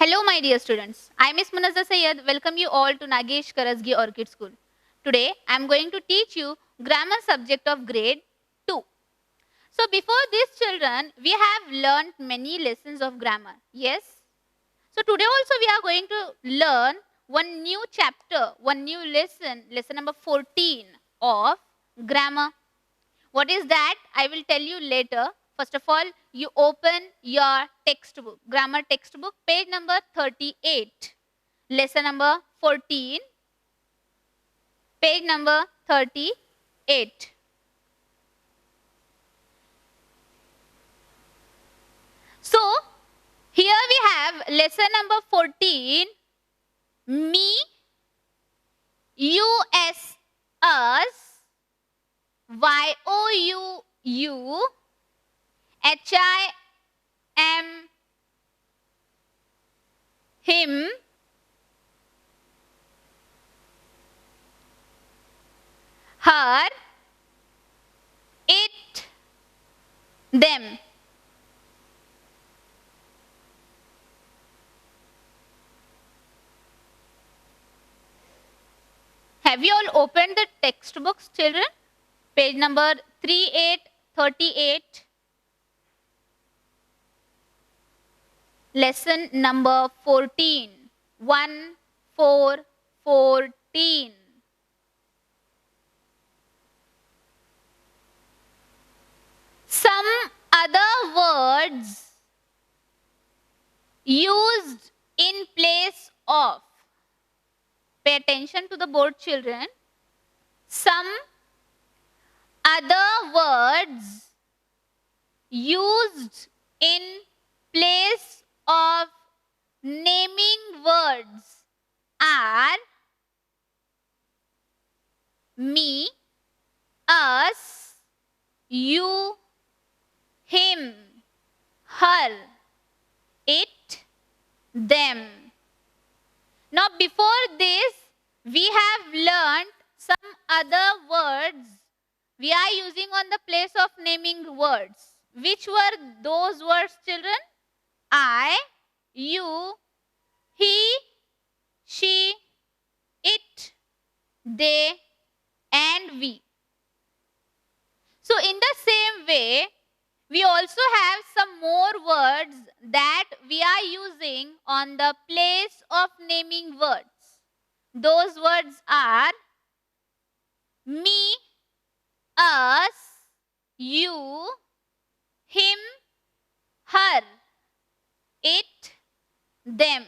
Hello, my dear students. I, Miss Munazza Sayyed, welcome you all to Nagesh Karasgi Orchid School. Today, I am going to teach you grammar subject of grade 2. So, before this, children, we have learned many lessons of grammar. Yes? So, today also we are going to learn one new chapter, one new lesson, lesson number 14 of grammar. What is that? I will tell you later. First of all, you open your textbook, grammar textbook, page number 38, lesson number 14, page number 38. So, here we have lesson number 14, me, you, s, us, y, o, u, h, I, am, him, her, it, them. Have you all opened the textbooks, children? Page number 3838. Lesson number 14. 1, 4, 14. Some other words used in place of. Pay attention to the board, children. Some other words used in place of naming words are me, us, you, him, her, it, them. Now, before this, we have learned some other words we are using on the place of naming words. Which were those words, children? I, you, he, she, it, they, and we. So, in the same way, we also have some more words that we are using on the place of naming words. Those words are me, us, you, him, her, it, them.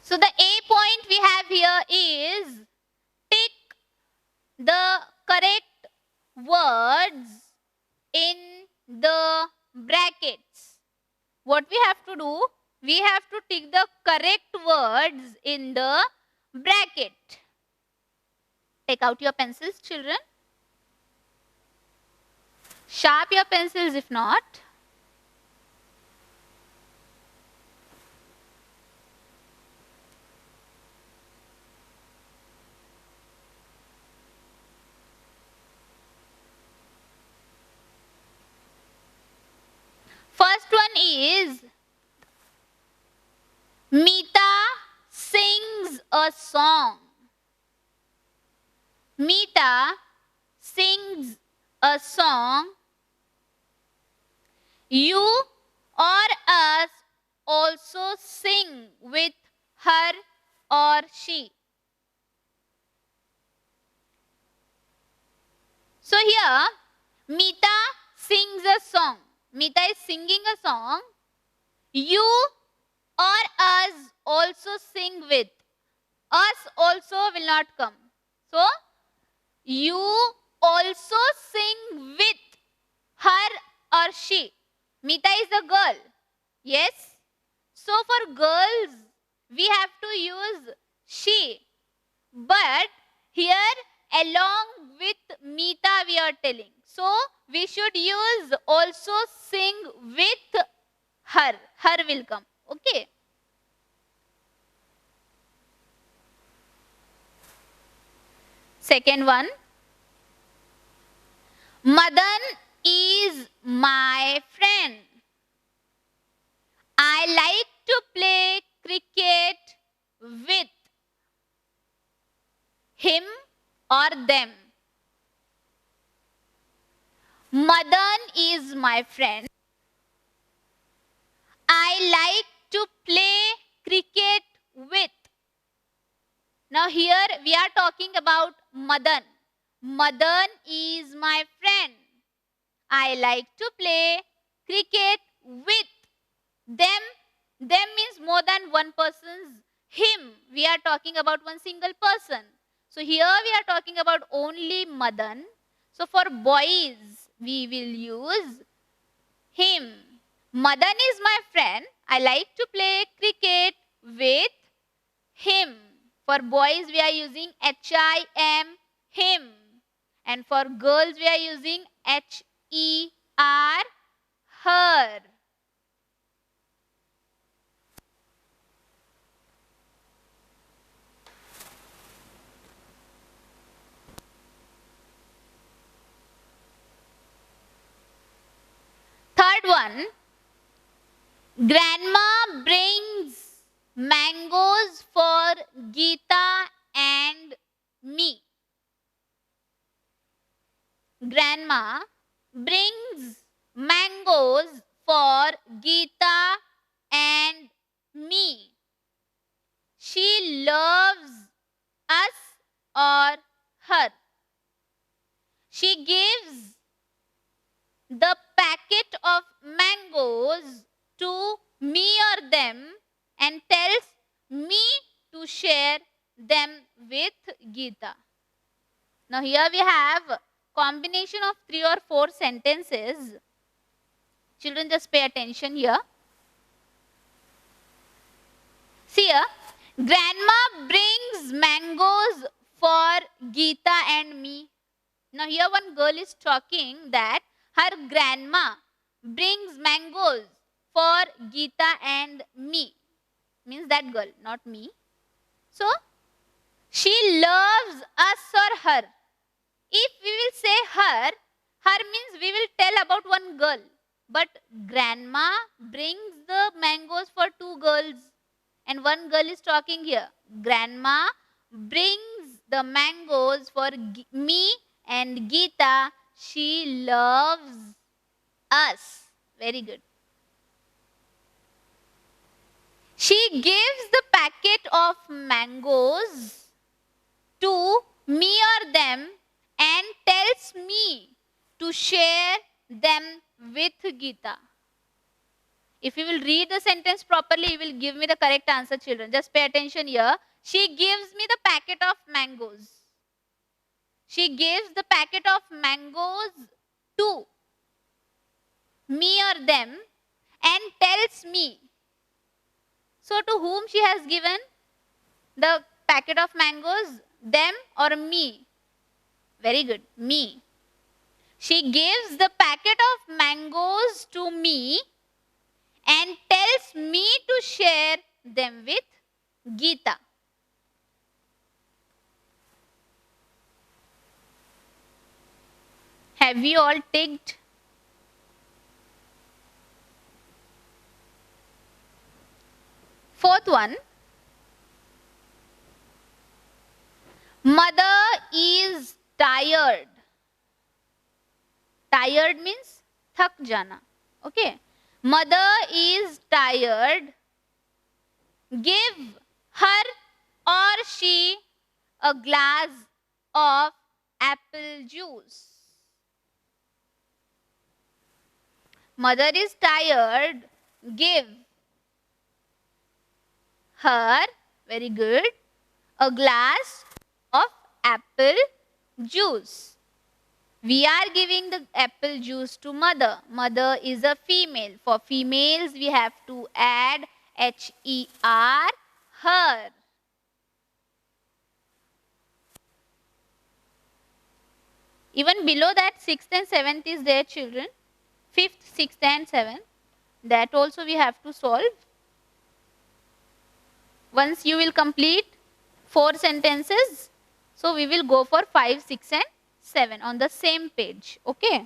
So the A point we have here is tick the correct words in the brackets. What we have to do? We have to tick the correct words in the bracket. Take out your pencils, children. Sharp your pencils if not. First one is Meeta sings a song. Meeta sings a song. You or us also sing with her or she. So here, Meeta sings a song. Meeta is singing a song. You or us also sing with. Us also will not come. So, you also sing with her or she. Meeta is a girl. Yes? So, for girls, we have to use she. But here, along with Meeta, we are telling. So, we should use also sing with her. Her will come. Okay. Second one, Madan is my friend. I like to play cricket with him or them. Madan is my friend. I like to play cricket with. Now here we are talking about Madan. Madan is my friend. I like to play cricket with them. Them means more than one person's. Him, we are talking about one single person. So here we are talking about only Madan. So for boys, we will use him. Madan is my friend. I like to play cricket with him. For boys, we are using HIM, him. And for girls, we are using HER, her. Third one, Grandma brings mangoes for Geeta and me. Grandma brings mangoes for Geeta and me. She loves us or her. She gives the packet of mangoes to me or them and tells me to share them with Geeta. Now here we have combination of 3 or 4 sentences. Children, just pay attention here. See here, Grandma brings mangoes for Geeta and me. Now here one girl is talking that her grandma brings mangoes for Geeta and me. Means that girl, not me. So, she loves us or her. If we will say her, her means we will tell about one girl. But grandma brings the mangoes for 2 girls. And one girl is talking here. Grandma brings the mangoes for me and Geeta. She loves us. Very good. She gives the packet of mangoes to me or them and tells me to share them with Geeta. If you will read the sentence properly, you will give me the correct answer, children. Just pay attention here. She gives me the packet of mangoes. She gives the packet of mangoes to me or them and tells me. So to whom she has given the packet of mangoes? Them or me? Very good, me. She gives the packet of mangoes to me and tells me to share them with Geeta. Have you all ticked? Fourth one, Mother is tired. Tired means thak jana. Okay. Mother is tired. Give her or she a glass of apple juice. Mother is tired. Give her, very good, a glass of apple juice. We are giving the apple juice to mother. Mother is a female. For females, we have to add HER, her. Even below that, 6th and 7th is there, children. 5th, 6th and 7th. That also we have to solve. Once you will complete 4 sentences, So we will go for 5, 6 and 7 on the same page. Okay.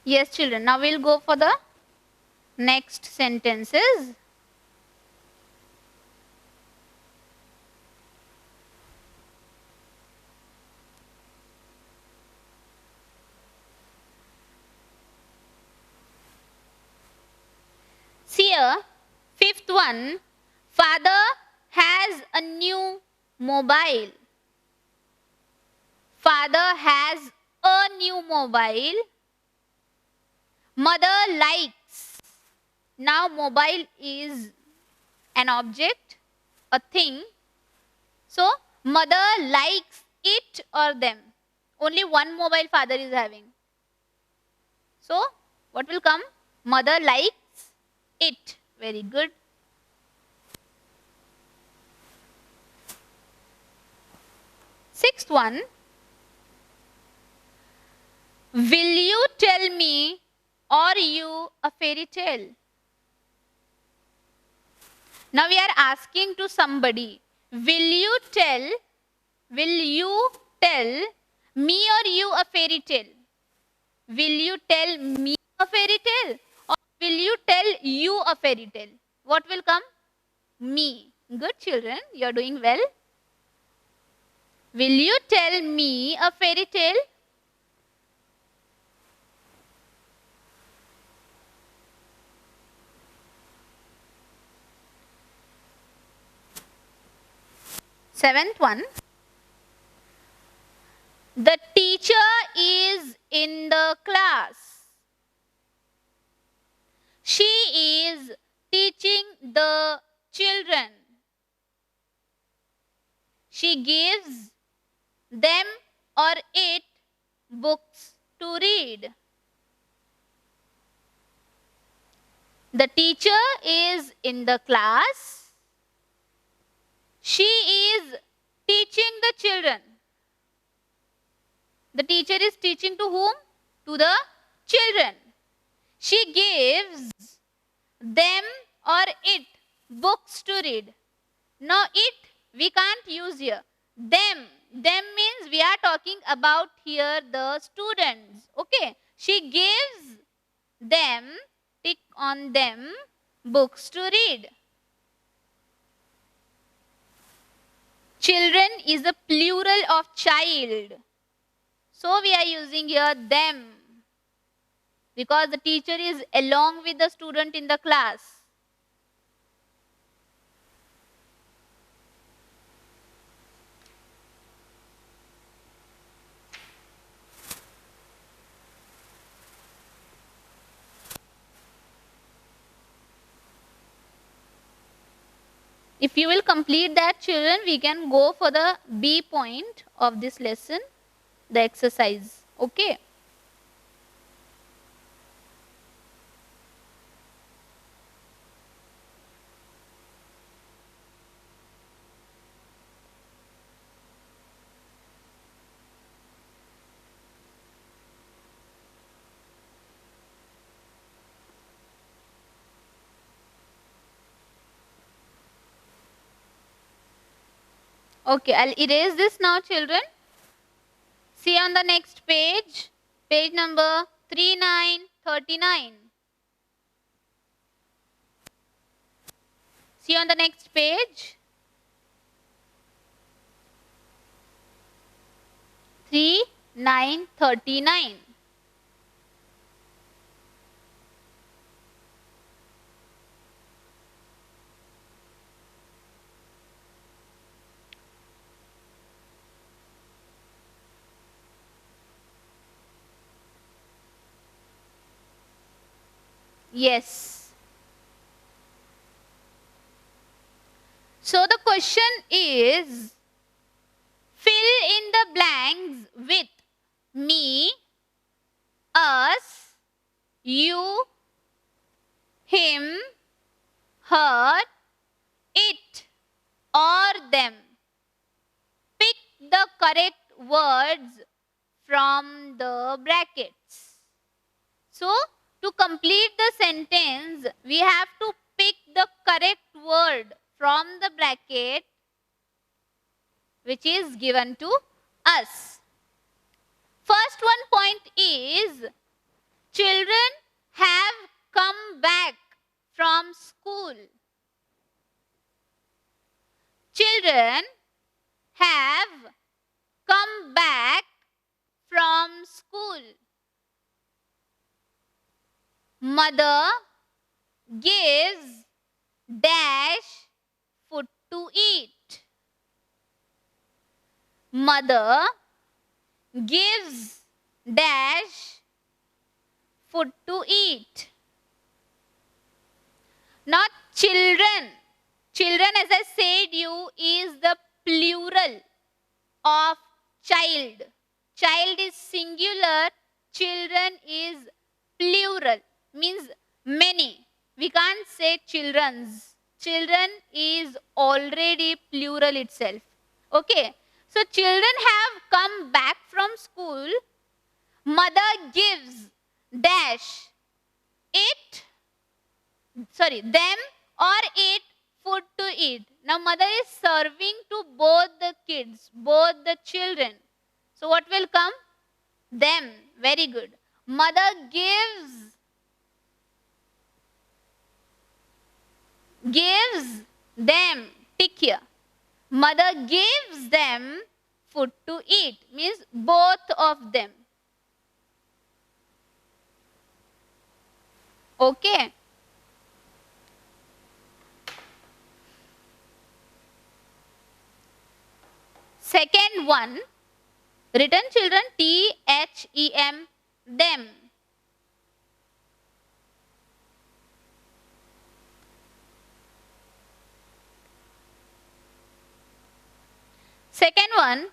Yes, children. Now we'll go for the next sentences. See here, fifth one. Father has a new mobile. Father has a new mobile. Mother likes. Now mobile is an object, a thing. So mother likes it or them. Only one mobile father is having. So what will come? Mother likes it. Very good. Sixth one. Will you tell me or you a fairy tale? Now we are asking to somebody, will you tell me or you a fairy tale? Will you tell me a fairy tale or will you tell you a fairy tale? What will come? Me. Good children, you are doing well. Will you tell me a fairy tale? Seventh one. The teacher is in the class. She is teaching the children. She gives them or it books to read. The teacher is in the class. She is teaching the children. The teacher is teaching to whom? To the children. She gives them or it books to read. Now it we can't use here. Them means we are talking about here the students. Okay. She gives them, tick on them, books to read. Children is a plural of child. So we are using here them because the teacher is along with the student in the class. If you will complete that, children, we can go for the B point of this lesson, the exercise. Okay. Okay, I'll erase this now, children. See on the next page, page number 3939. See on the next page, 3939. Yes. So the question is, fill in the blanks with me, us, you, him, her, it, or them. Pick the correct words from the brackets. So, to complete the sentence, we have to pick the correct word from the bracket which is given to us. First one point is, children have come back from school. Children have come back from school. Mother gives dash food to eat. Mother gives dash food to eat. Not children. Children, as I said you, is the plural of child. Child is singular, children is plural, means many. We can't say children's. Children is already plural itself. Okay. So children have come back from school. Mother gives dash them or it food to eat. Now mother is serving to both the kids, both the children. So what will come? Them. Very good. Mother gives them. Tick here. Mother gives them food to eat, means both of them. Okay. Second one, written children, T-H-E-M, them. Second one,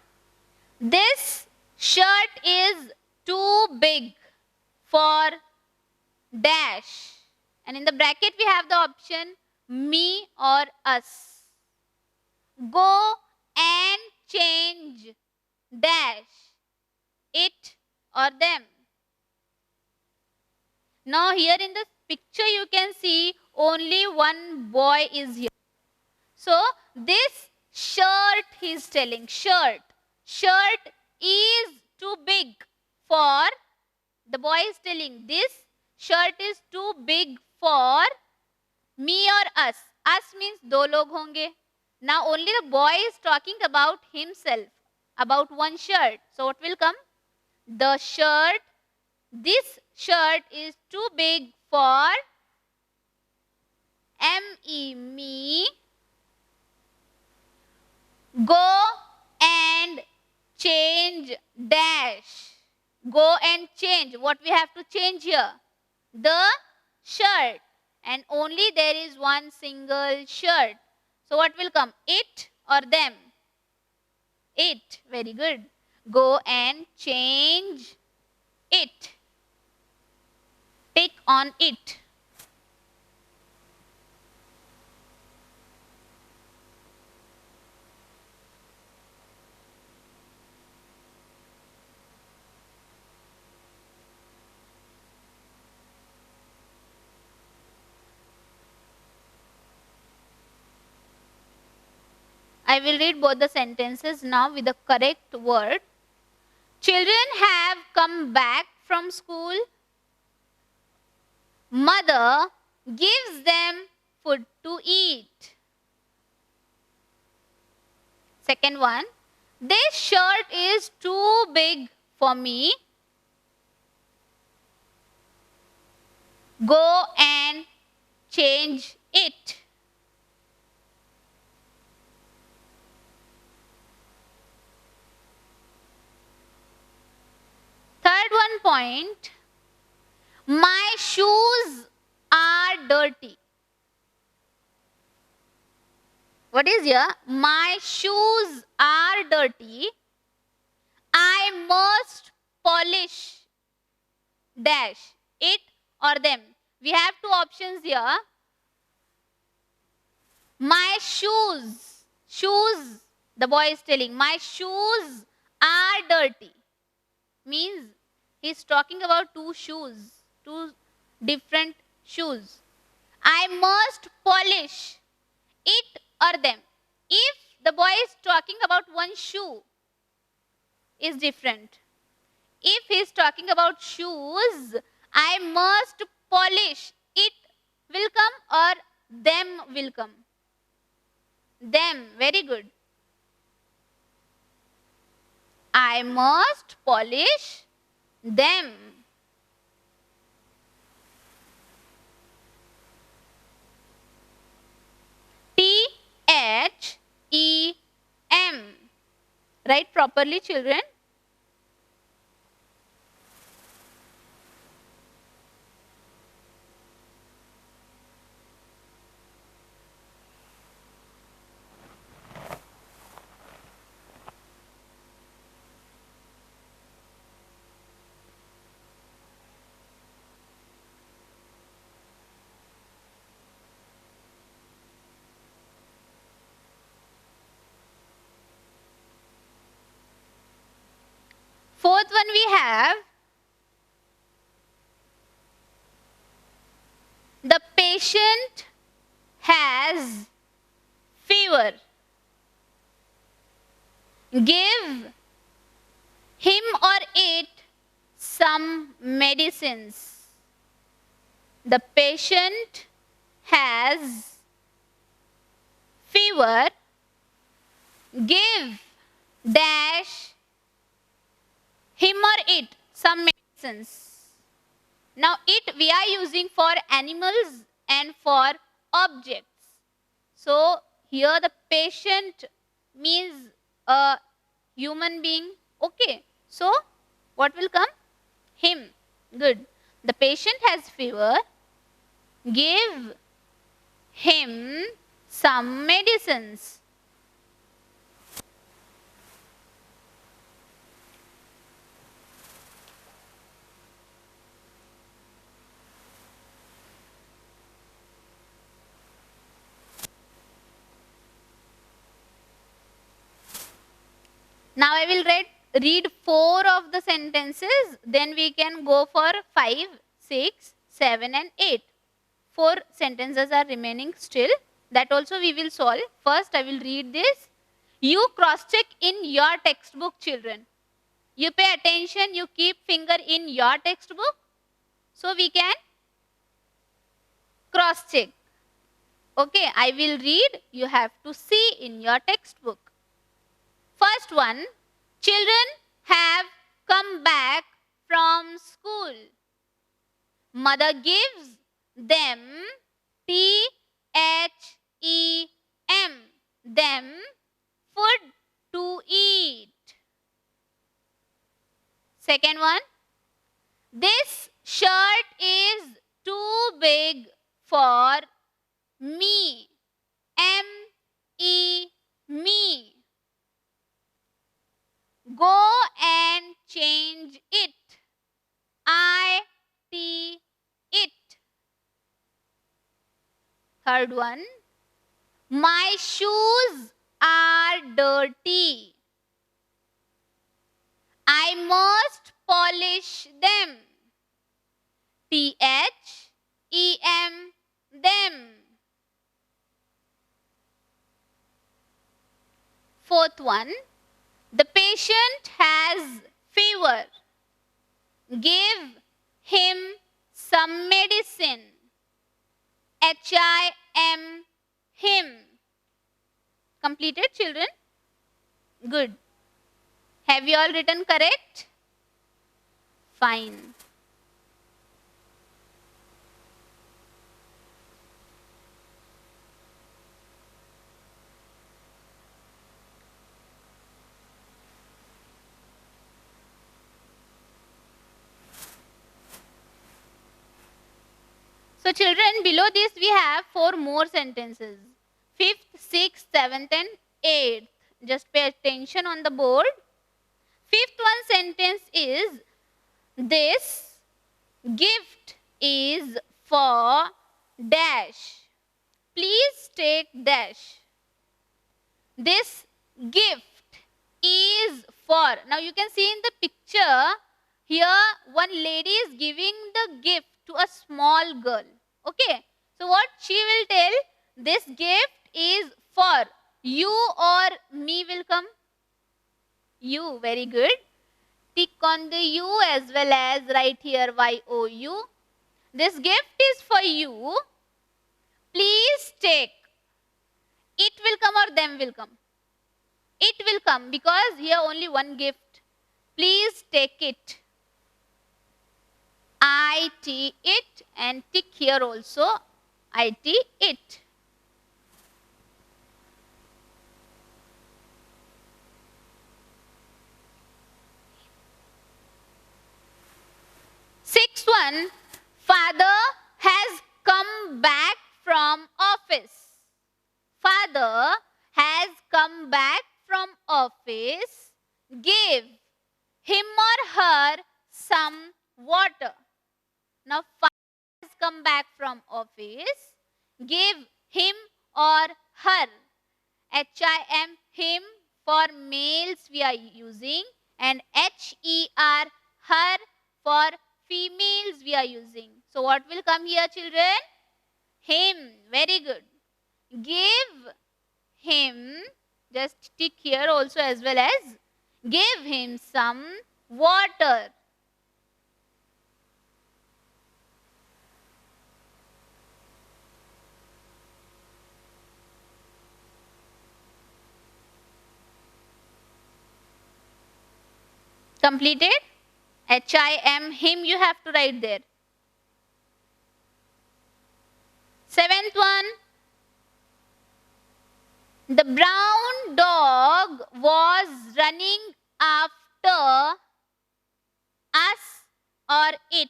this shirt is too big for dash. And in the bracket we have the option me or us. Go and change dash it or them. Now here in the picture you can see only one boy is here. So this shirt he is telling, shirt is too big for, the boy is telling this shirt is too big for me or us. Us means do log honge. Now only the boy is talking about himself, about one shirt. So what will come? The shirt, this shirt is too big for M-E, me. Go and change dash. Go and change. What we have to change here? The shirt. And only there is one single shirt. So what will come? It or them? It. Very good. Go and change it. Tick on it. I will read both the sentences now with the correct word. Children have come back from school. Mother gives them food to eat. Second one, this shirt is too big for me. Go and change it. Third one point, my shoes dirty. What is here? My shoes are dirty. I must polish dash it or them. We have two options here. My shoes, the boy is telling, my shoes are dirty. Means he's talking about two shoes, two different shoes. I must polish it or them. If the boy is talking about one shoe, is different. If he is talking about shoes, I must polish, it will come or them will come. Them, very good. I must polish them. T-H-E-M. Write properly, children. Fourth one we have, the patient has fever. Give him or it some medicines. The patient has fever. Give dash him or it some medicines. Now it we are using for animals and for objects. So here the patient means a human being. Okay. So what will come? Him. Good. The patient has fever. Give him some medicines. Now I will read 4 of the sentences, then we can go for 5, 6, 7 and 8. 4 sentences are remaining still. That also we will solve. First I will read this. You cross check in your textbook, children. You pay attention, you keep finger in your textbook. So we can cross check. Okay, I will read. You have to see in your textbook. First one, children have come back from school. Mother gives them, T-H-E-M, them food to eat. Second one, this shirt is too big for me, M-E, me. Go and change it, I-T, it. Third one, my shoes are dirty. I must polish them, T-H-E-M, them. Fourth one, the patient has fever. Give him some medicine, H-I-M, him. Completed, children? Good. Have you all written correct? Fine. So children, below this we have 4 more sentences. 5th, 6th, 7th and 8th. Just pay attention on the board. 5th one sentence is, this gift is for dash. Please take dash. This gift is for. Now you can see in the picture, here one lady is giving the gift to a small girl. Okay. So what she will tell, this gift is for you or me will come? You, very good. Tick on the you as well as write here YOU. This gift is for you. Please take. It will come or them will come? It will come because here only one gift. Please take it. IT it and tick here also IT it. Sixth one, father has come back from office. Father has come back from office. Give him or her some water. Now father has come back from office. Give him or her. HIM, him, for males we are using, and HER, her, for females we are using. So what will come here, children? Him. Very good. Give him, just tick here also as well as, give him some water. Completed? HIM, him you have to write there. Seventh one, the brown dog was running after us or it.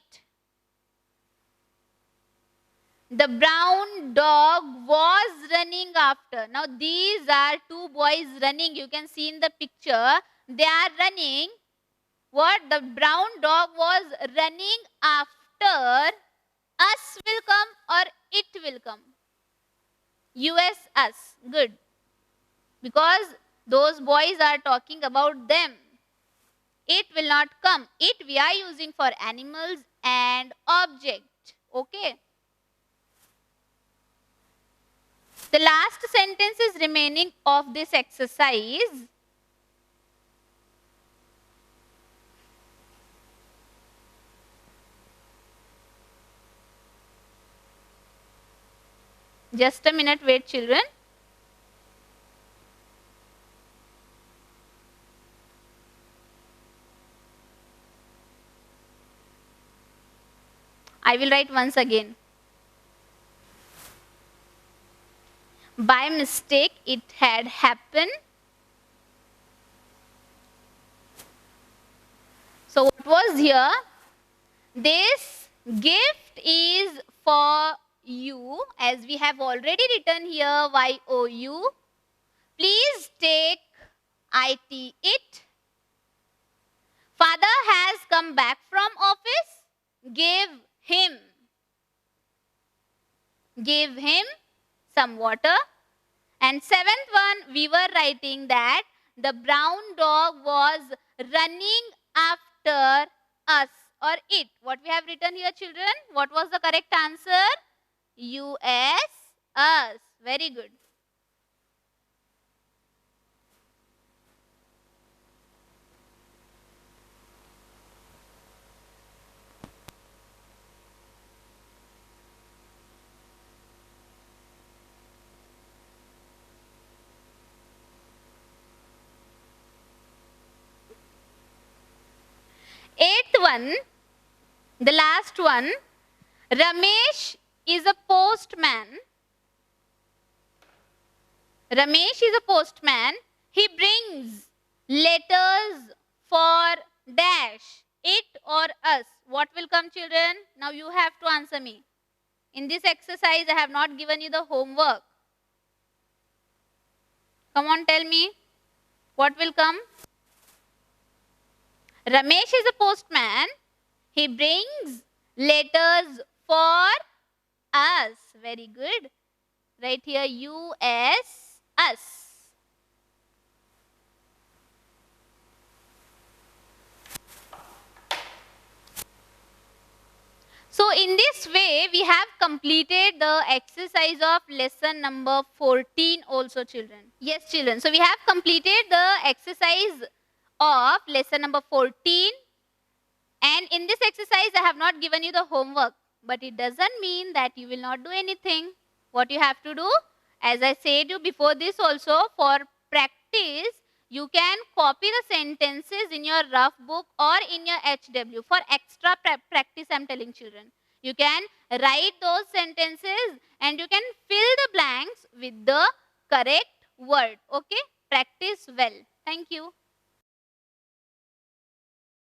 The brown dog was running after. Now these are 2 boys running. You can see in the picture. They are running. What? The brown dog was running after. Us will come or it will come? US, us. Good. Because those boys are talking about them. It will not come. It we are using for animals and object. Okay. The last sentence is remaining of this exercise. Just a minute, wait children. I will write once again. By mistake it had happened. So what was here? This gift is for you, as we have already written here YOU. Please take IT it. Father has come back from office. Give him some water. And 7th one, we were writing that the brown dog was running after us or it. What we have written here, children? What was the correct answer? US, us. Very good. Eighth one, the last one, Ramesh is a postman. Ramesh is a postman. He brings letters for dash, it or us. What will come, children? Now you have to answer me. In this exercise, I have not given you the homework. Come on, tell me. What will come? Ramesh is a postman. He brings letters for us. Very good. Right here, US, us. So in this way, we have completed the exercise of lesson number 14 also, children. Yes, children. So we have completed the exercise of lesson number 14. And in this exercise, I have not given you the homework. But it doesn't mean that you will not do anything. What you have to do, as I said you before this also, for practice, you can copy the sentences in your rough book or in your HW. For extra practice, I am telling children. You can write those sentences and you can fill the blanks with the correct word. Okay? Practice well. Thank you.